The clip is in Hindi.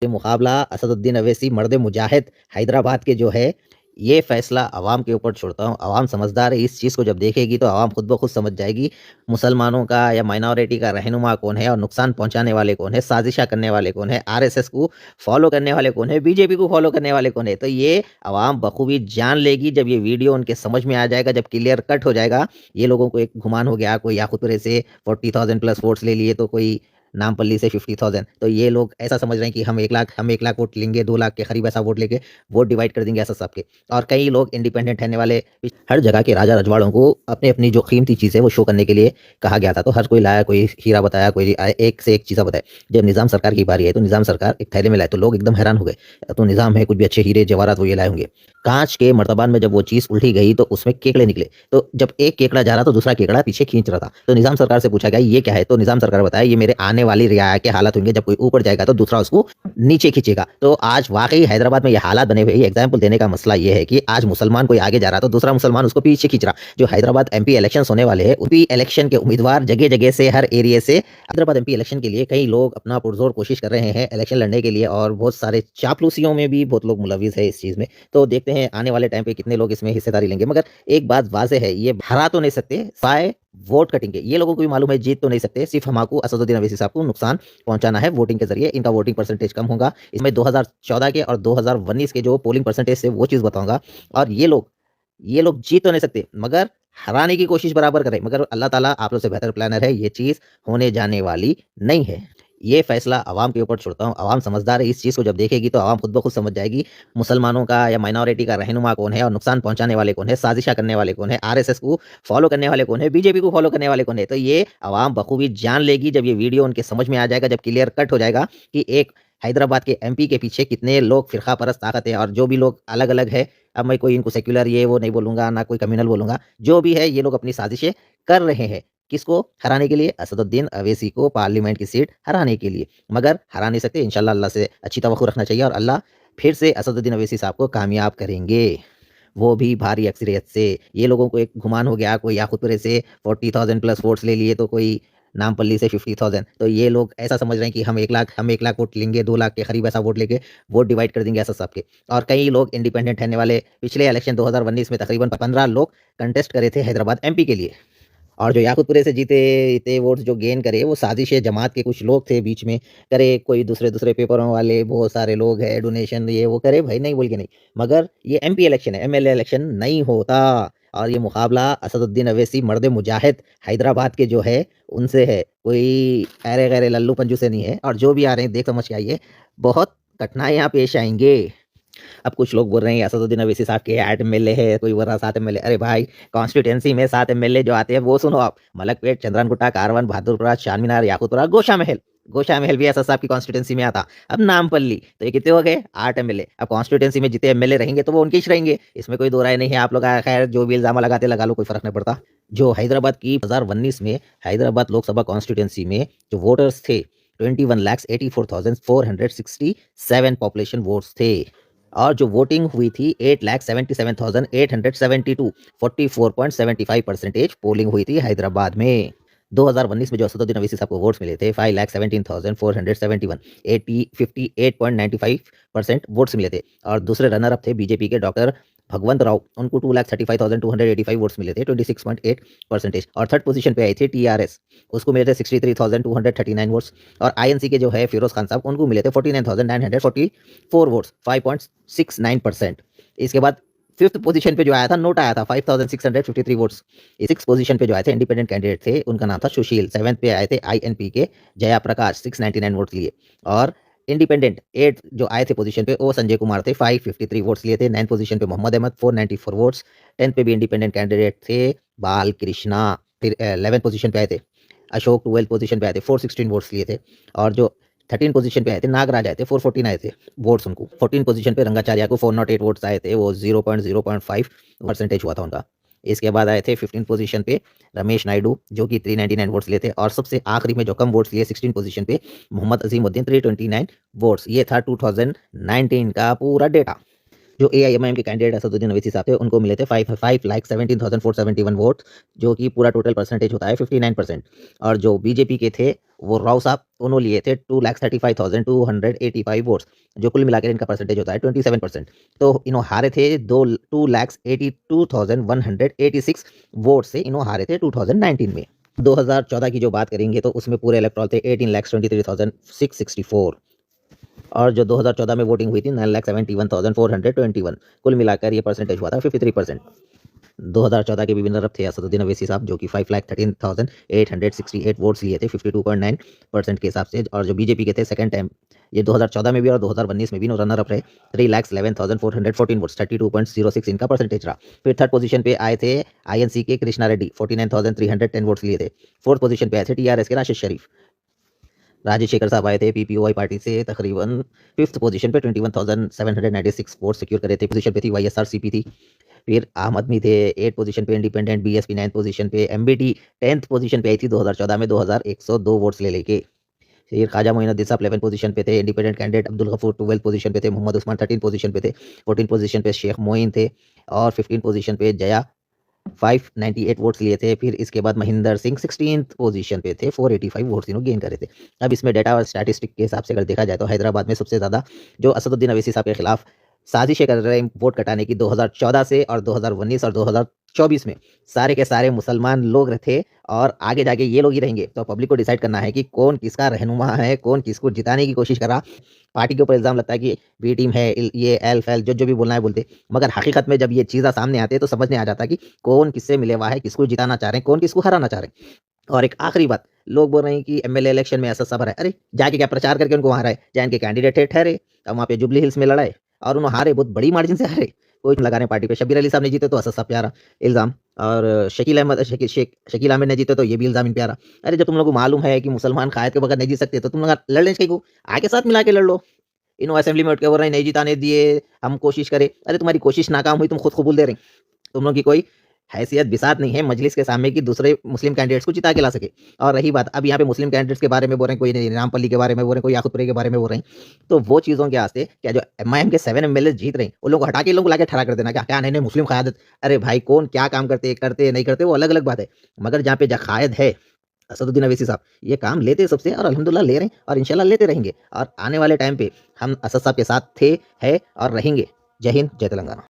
ये मुकाबला असदुद्दीन अवैसी मर्द मुजाहिद हैदराबाद के जो है, ये फ़ैसला अवाम के ऊपर छोड़ता हूँ। अवाम समझदार है, इस चीज़ को जब देखेगी तो अवाम खुद ब खुद समझ जाएगी मुसलमानों का या माइनॉरिटी का रहनुमा कौन है और नुकसान पहुँचाने वाले कौन है, साज़िशा करने वाले कौन है, आरएसएस को फ़ॉलो करने वाले कौन है, बीजेपी को फ़ॉलो करने वाले कौन है। तो ये अवाम बखूबी जान लेगी जब ये वीडियो उनके समझ में आ जाएगा, जब क्लियर कट हो जाएगा। ये लोगों को एक गुमान हो गया, कोई याकूतपुरे से 40,000 प्लस वोट्स ले लिए तो कोई नामपल्ली से 50,000। तो ये लोग ऐसा समझ रहे हैं कि हम 1 लाख वोट लेंगे, 2 लाख के करीब ऐसा वोट लेके वोट डिवाइड कर देंगे ऐसा सबके। और कई लोग इंडिपेंडेंट रहने वाले हर जगह के राजा रजवाड़ों को अपनी-अपनी जो कीमती चीज़ है वो शो करने के लिए कहा गया था। तो हर कोई लाया, कोई हीरा बताया, कोई एक से एक चीज़ें बताए। जब निज़ाम सरकार की बारी आई तो निज़ाम सरकार एक थैले में लाए तो लोग एकदम हैरान हो गए। तो निज़ाम है, कुछ भी अच्छे हीरे जवाहरात वो ये लाए होंगे। काँच के मर्तबान में जब वो चीज़ उल्टी गई तो उसमें केकड़े निकले। तो जब एक केकड़ा जा रहा तो दूसरा केकड़ा पीछे खींच रहा था। तो निज़ाम सरकार से पूछा गया ये क्या है? तो निज़ाम सरकार बताया ये मेरे आने वाली रियाया के हालात होंगे, जब कोई ऊपर जाएगा तो दूसरा उसको नीचे खींचेगा। तो आज वाक़ई हैदराबाद में ये हालात बने हुए हैं। एग्ज़ाम्पल देने का मसला ये है कि आज मुसलमान कोई आगे जा रहा तो दूसरा मुसलमान उसको पीछे खींच रहा। जो हैदराबाद एमपी इलेक्शंस होने वाले हैं, एमपी इलेक्शन के उम्मीदवार जगह-जगह से हर एरिया से हैदराबाद एमपी इलेक्शन के लिए कई लोग अपना पुरज़ोर कोशिश कर रहे हैं इलेक्शन लड़ने के लिए और बहुत सारे चापलूसियों में भी बहुत लोग मुलविस है इस चीज़ में। तो देखते हैं आने वाले टाइम पे कितने लोग इसमें हिस्सेदारी लेंगे। मगर एक बात वाज़ेह है, ये हरा तो नहीं सकते, सिवाय वोट कटेंगे। ये लोगों को भी मालूम है जीत तो नहीं सकते, सिर्फ़ हमाको असदुद्दीन अवैसी साहब को नुकसान पहुँचाना है वोटिंग के ज़रिए। इनका वोटिंग परसेंटेज कम होगा। इसमें 2014 के और 2019 के जो पोलिंग परसेंटेज थे वो चीज़ बताऊँगा। और ये लोग जीत तो नहीं सकते मगर हराने की कोशिश बराबर करें। मगर अल्लाह ताला आप लोग से बेहतर प्लानर है, ये चीज़ होने जाने वाली नहीं है। ये फ़ैसला अवाम के ऊपर छोड़ता हूँ। अवाम समझदार है, इस चीज़ को जब देखेगी तो अवाम खुद ब खुद समझ जाएगी मुसलमानों का या माइनॉरिटी का रहनुमा कौन है और नुकसान पहुँचाने वाले कौन है, साज़िशा करने वाले कौन है, आरएसएस को फ़ॉलो करने वाले कौन है, बीजेपी को फ़ॉलो करने वाले कौन है। तो ये अवाम बखूबी जान लेगी जब ये वीडियो उनके समझ में आ जाएगा, जब क्लियर कट हो जाएगा कि एक हैदराबाद के एमपी के पीछे कितने लोग फ़िरका परस्त ताकत है और जो भी लोग अलग-अलग है। अब मैं कोई इनको सेक्युलर ये वो नहीं बोलूँगा, ना कोई कम्युनल बोलूँगा। जो भी है ये लोग अपनी साज़िशें कर रहे हैं। किसको हराने के लिए? असदुद्दीन अवैसी को पार्लियामेंट की सीट हराने के लिए। मगर हरा नहीं सकते, इंशाल्लाह अल्लाह से अच्छी तवक्कुल रखना चाहिए और अल्लाह फिर से असदुद्दीन अवैसी साहब को कामयाब करेंगे। वो भी भारी अक्सरियत से। ये लोगों को एक गुमान हो गया, कोई याकूतपुरे से 40,000 प्लस वोट्स ले लिए तो कोई नामपल्ली से 50,000। तो ये लोग ऐसा समझ रहे हैं कि हम 1 लाख वोट लेंगे, 2 लाख के करीब ऐसा वोट लेके वोट डिवाइड कर देंगे ऐसा सबके। और कई लोग इंडिपेंडेंट रहने वाले पिछले इलेक्शन 2019 में तकरीबन 15 लोग कंटेस्ट करे थे हैदराबाद एमपी के लिए। और जो याकूतपुरे से जीते इतने वोट्स जो गेन करे वो साजिश है, जमात के कुछ लोग थे बीच में करे, कोई दूसरे-दूसरे पेपरों वाले बहुत सारे लोग हैं, डोनेशन ये वो करे, भाई नहीं बोल के नहीं। मगर ये एमपी इलेक्शन है, एमएलए इलेक्शन नहीं होता। और ये मुकाबला असदुद्दीन अवैसी मर्द मुजाहिद हैदराबाद के जो है उनसे है, कोई ऐरे-गैरे लल्लू पंजू से नहीं है। और जो भी आ रहे हैं देख समझ के आइए, बहुत कठिनाइयाँ पेश आएँगे। अब कुछ लोग बोल रहे हैं असदुद्दीन अवैसी साहब के 8 एमएलए है, कोई बोल रहा 7 एमएलए। अरे भाई, कॉन्स्टिट्यूएंसी में 7 एमएलए जो आते हैं वो सुनो आप। मलकपेट, चंद्रनगुट्टा, कारवन, बहादुरपुरा, चारमीनार, याकूतपुरा, गोशा महल। गोशा महल भी एसएस साहब की कॉन्स्टिट्यूएंसी में आता। अब नामपल्ली, तो ये कितने हो गए? 8 एमएलए। अब कॉन्स्टिट्यूएंसी में जितने एमएलए रहेंगे तो वो उनके ही रहेंगे। इसमें कोई दो राय नहीं है। आप लोग खैर जो भी इल्ज़ाम लगाते लगा लो, कोई फ़र्क नहीं पड़ता। जो हैदराबाद की 2019 में हैदराबाद लोकसभा कॉन्स्टिट्यूएंसी में जो वोटर्स थे 21,84,467 पॉपुलेशन वोट्स थे। और जो वोटिंग हुई थी 8,77,872 44.75% पोलिंग हुई थी हैदराबाद में। 2019 में जो असदुद्दीन अवैसी साहब को वोट्स मिले थे 5,17,471 50.95% वोट्स मिले थे। और दूसरे रनर अप थे बीजेपी के डॉक्टर भगवंत राव, उनको 2,35,285 वोट्स मिले थे 26.8%। और थर्ड पोजीशन पे आई थी टीआरएस, उसको मिले थे 63,239 वोट्स। और आईएनसी के जो है फिरोज खान साहब, उनको मिले थे 49,944 वोट्स 5.69%। इसके बाद फिफ्थ पोजीशन पे जो आया था नोट आया था 5,653 वोट्स। सिक्स पोजीशन पे जो आए थे इंडिपेंडेंट कैंडिडेट थे, उनका नाम था सुशील। सेवेंथ पे आए थे आईएनपी के जया प्रकाश 699 वोट्स लिए। और इंडिपेंडेंट 8 जो आए थे पोजीशन पे वो संजय कुमार थे 553 वोट्स लिए थे। 9th पोजीशन पे मोहम्मद अहमद 494 वोट्स। 10th पे भी इंडिपेंडेंट कैंडिडेट थे बाल कृष्णा। फिर 11th पोजीशन पे आए थे अशोक। 12th पोजीशन पे आए थे 416 वोट्स लिए थे। और जो 13 पोजीशन पे आए थे नागराज आए थे 414 आए थे वोट्स उनको। 14 पोजीशन पे रंगाचार्या को 408 वोट्स आए थे, वो 0.05% हुआ था उनका। इसके बाद आए थे 15 पोजीशन पे रमेश नायडू जो कि 399 वोट्स लिए थे। और सबसे आखिरी में जो कम वोट्स लिए 16 पोजीशन पे मोहम्मद अजीमुद्दीन 329 वोट्स। ये था 2019 का पूरा डेटा। जो एआईएमआईएम के कैंडिडेट असदुद्दीन अवैसी साहब थे उनको मिले थे 5,17,471 वोट, जो कि पूरा टोटल परसेंटेज होता है 59%। और जो बीजेपी के थे वो राव साहब उन्होंने लिए थे 2,35,285 वोट्स, जो कुल मिलाकर इनका परसेंटेज होता है 27%। तो इन्हों हारे थे 2,82,186 वोट से इन्हों हारे थे 2019 में। 2014 की जो बात करेंगे तो उसमें पूरे इलेक्टोरल थे 18,23,664 और जो 2014 में वोटिंग हुई थी 9,71,421, कुल मिलाकर ये परसेंटेज हुआ था 53%। 2014 के भी विनर थे असदुद्दीन अवैसी साहब, जो कि 5,13,868 वोट्स लिए थे 52.9% के हिसाब से। और जो बीजेपी के थे सेकंड टाइम, ये 2014 में भी और 2019 में भी रनर अप रहे, 3,11,414 वोट्स, 32.06 इनका परसेंटेज रहा। फिर थर्ड पोजीशन पे आए थे आईएनसी के कृष्णा रेड्डी, 49,310 वोट्स लिए थे। फोर्थ पोजीशन पे आए थे टीआरएस के राशिद शरीफ। राजशेखर साहब आए थे पीपीओआई पार्टी से, तकरीबन फिफ्थ पोजीशन पे 21,796 वोट सिक्योर करे थे। पोजीशन पे थी वाईएसआरसीपी थी। फिर आम आदमी थे 8 पोजीशन पे, इंडिपेंडेंट बीएसपी 9 पोजीशन पे, एमबीटी 10th पोजीशन पे आई थी 2014 में 2102 वोट्स ले लेके। फिर ख्वाजा मोइनुद्दीन साहब 11 पोजीशन पे थे, independent candidate Abdul Gafoor 12 position पे थे, मोहम्मद उस्मान 13 पोजीशन पे थे, 14 पोजीशन पे शेख मोइन थे और 15 पोजीशन पे जया 598 वोट्स लिए थे। फिर इसके बाद महेंद्र सिंह 16th पोजीशन पे थे, 485 वोट्स इन्होंने गेन करे थे। अब इसमें डाटा और स्टैटिस्टिक के हिसाब से अगर देखा जाए तो हैदराबाद में सबसे ज़्यादा जो असदुद्दीन अवैसी साहब के खिलाफ साजिशें कर रहे हैं वोट कटाने की 2014 से और 2019 और 2024 में, सारे के सारे मुसलमान लोग थे और आगे जाके ये लोग ही रहेंगे। तो पब्लिक को डिसाइड करना है कि कौन किसका रहनुमा है, कौन किसको जिताने की कोशिश कर रहा। पार्टी के ऊपर इल्ज़ाम लगता है कि बी टीम है, ये एल फैल जो भी बोलना है बोलते, मगर हकीकत में जब ये चीज़ें सामने आते हैं तो समझ नहीं आ जाता कि कौन किससे मिले हुआ है, किसको जिताना चाह रहे हैं, कौन किसको हराना चाह रहे हैं। और एक आखिरी बात, लोग बोल रहे हैं कि एमएलए इलेक्शन में ऐसा सब है, अरे जाके क्या प्रचार करके उनको वहाँ रहे, जहाँ इनके कैंडिडेट थे ठहरे, अब वहाँ पे जुबली हिल्स में लड़ाए और उन्होंने हारे, बहुत बड़ी मार्जिन से हारे। कोई लगा रहे पार्टी पे, शब्बीर अली साहब ने जीते तो असद साहब पे आ रहा इल्ज़ाम, और शकील अहमद ने जीते तो ये भी इल्ज़ाम इन पे आ रहा। अरे जब तुम लोगों को मालूम है कि मुसलमान कायद के बगैर नहीं जीत सकते तो तुम लोग लड़ लें को आके साथ मिला के लड़ लो। इन्हों असेंबली में उठ के बोल रहे हैं नहीं जिताने दिए, हम कोशिश करें। अरे तुम्हारी कोशिश नाकाम हुई, तुम खुद कबूल दे रहे हैं। तुम लोग की कोई हैसियत बिसात नहीं है मजलिस के सामने कि दूसरे मुस्लिम कैंडिडेट्स को जिता के ला सके। और रही बात, अब यहाँ पे मुस्लिम कैंडिडेट्स के बारे में बोल रहे हैं, कोई नहीं रामपल्ली के बारे में बोल रहे हैं, कोई याकूतपुरी के बारे में बोल रहे हैं, तो वो चीज़ों के वास्ते क्या जो एमआईएम के 7 एमएलए जीत रहे हैं उन लोगों को हटा के इन लोगों को लाके ठहरा कर देना क्या क्या नहीं नहीं मुस्लिम क़यादत। अरे भाई कौन क्या काम करते नहीं करते वो अलग अलग बात है, मगर जहाँ पे जकायद है असदुद्दीन अवैसी साहब ये काम लेते सबसे और अल्हम्दुलिल्लाह ले रहे हैं और इंशाल्लाह लेते रहेंगे। और आने वाले टाइम पे हम असद साहब के साथ थे, है और रहेंगे। जय हिंद, जय तेलंगाना।